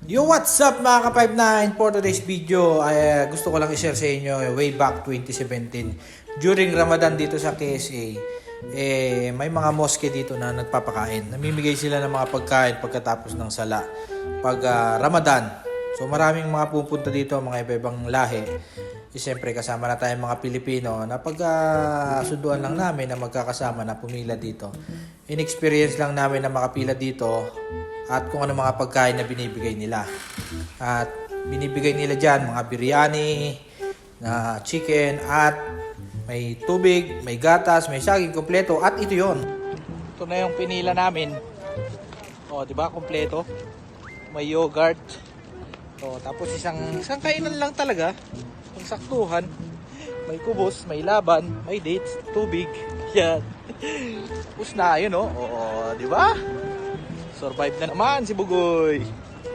Yo, what's up mga ka-59? For today's video, ay gusto ko lang i-share sa inyo way back 2017. During Ramadan dito sa KSA, may mga mosque dito na nagpapakain. Namimigay sila ng mga pagkain pagkatapos ng sala pag Ramadan. So maraming mga pupunta dito, mga iba-ibang lahi. Siyempre kasama na tayong mga Pilipino na sunduan lang namin na magkakasama na pumila dito. In-experience lang namin na makapila dito at kung ano mga pagkain na binibigay nila. At binibigay nila dyan mga biryani, na chicken at may tubig, may gatas, may saging kompleto at ito yon. Ito na yung pinila namin. O, di ba? Kompleto. May yogurt. O, tapos isang kainan lang talaga. Ang saktuhan. May kubos, may laban, may dates, tubig. Yan. Tapos na, yun o. Oo, di ba? Survive na naman si Bugoy.